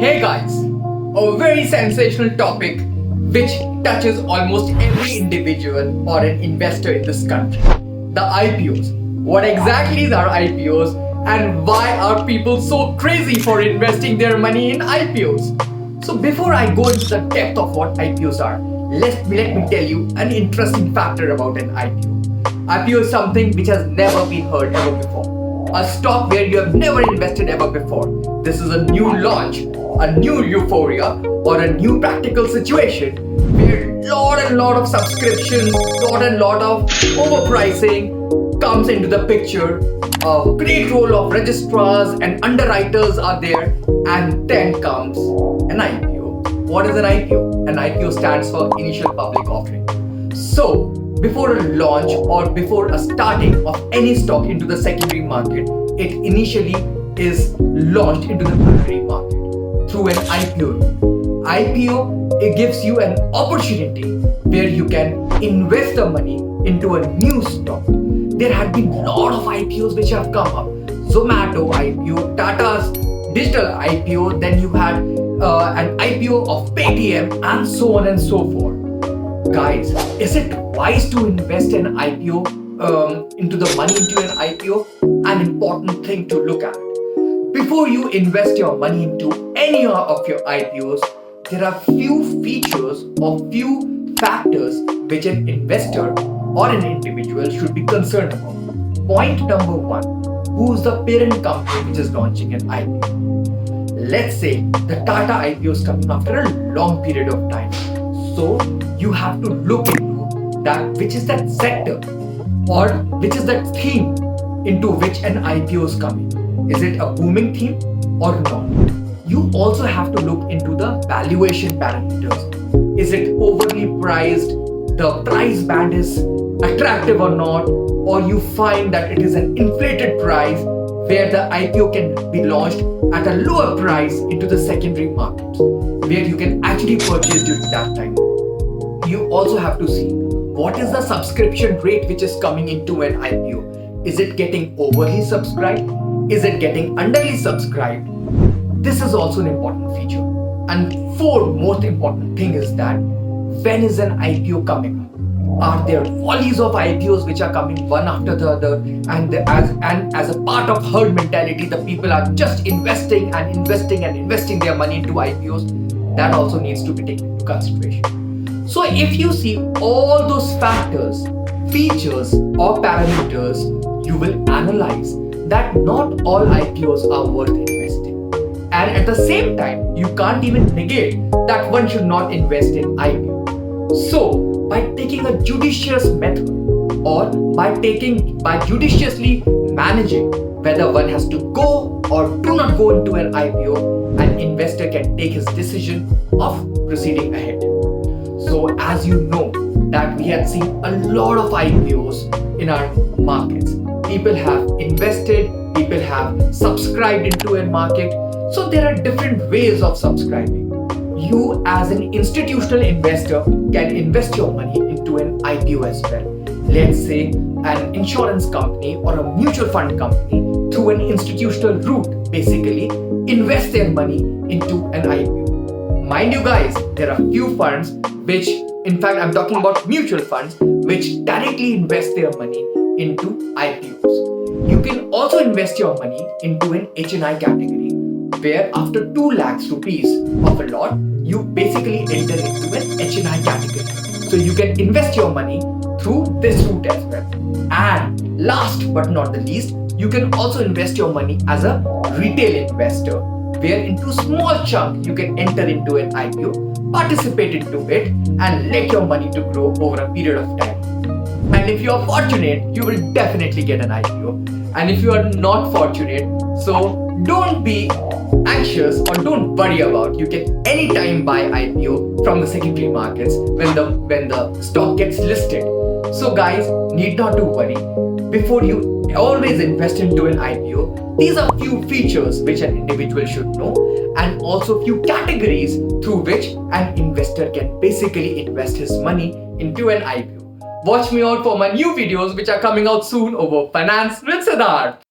Hey guys, a very sensational topic which touches almost every individual or an investor in this country. The IPOs. What exactly are IPOs and why are people so crazy for investing their money in IPOs? So before I go into the depth of what IPOs are, let me tell you an interesting factor about an IPO. IPO is something which has never been heard ever before. A stock where you have never invested ever before. This is a new launch, a new euphoria, or a new practical situation where lot of subscriptions, lot of overpricing comes into the picture. A great role of registrars and underwriters are there, and then comes an IPO. What is an IPO? An IPO stands for Initial Public Offering. So, before a launch or before a starting of any stock into the secondary market, it initially is launched into the primary market through an IPO. IPO, it gives you an opportunity where you can invest the money into a new stock. There have been a lot of IPOs which have come up. Zomato IPO, Tata's digital IPO, then you had an IPO of Paytm, and so on and so forth. Guys, is it wise to invest in IPO, into the money into an IPO? An important thing to look at. Before you invest your money into any of your IPOs, there are few features or few factors which an investor or an individual should be concerned about. Point number one, who is the parent company which is launching an IPO? Let's say the Tata IPO is coming after a long period of time. So you have to look into that, which is that sector or which is that theme into which an IPO is coming. Is it a booming theme or not? You also have to look into the valuation parameters. Is it overly priced? The price band is attractive or not? Or you find that it is an inflated price where the IPO can be launched at a lower price into the secondary markets where you can actually purchase during that time. You also have to see what is the subscription rate which is coming into an IPO. Is it getting overly subscribed? Is it getting underly subscribed? This is also an important feature. And fourth most important thing is that when is an IPO coming up? Are there volleys of IPOs which are coming one after the other, and as a part of herd mentality, the people are just investing their money into IPOs? That also needs to be taken into consideration. So if you see all those factors, features or parameters, you will analyze that not all IPOs are worth investing. And at the same time, you can't even negate that one should not invest in IPO. So by taking a judicious method or by judiciously managing whether one has to go or do not go into an IPO, an investor can take his decision of proceeding ahead. So as you know that we have seen a lot of IPOs in our markets. People have invested, people have subscribed into a market. So there are different ways of subscribing. You as an institutional investor can invest your money into an IPO as well. Let's say an insurance company or a mutual fund company through an institutional route basically invest their money into an IPO. Mind you guys, there are few funds which, in fact I'm talking about mutual funds, which directly invest their money into IPOs. You can also invest your money into an HNI category where after 2 lakhs rupees of a lot, you basically enter into an HNI category. So you can invest your money through this route as well. And last but not the least, you can also invest your money as a retail investor where into small chunk you can enter into an IPO, participate into it, and let your money to grow over a period of time. And if you are fortunate, you will definitely get an IPO. And if you are not fortunate, so don't be anxious or don't worry about. You can anytime buy IPO from the secondary markets when the stock gets listed. So guys, need not to worry. Before you always invest into an IPO, these are few features which an individual should know, and also few categories through which an investor can basically invest his money into an IPO. Watch me out for my new videos which are coming out soon over Finance with Siddharth.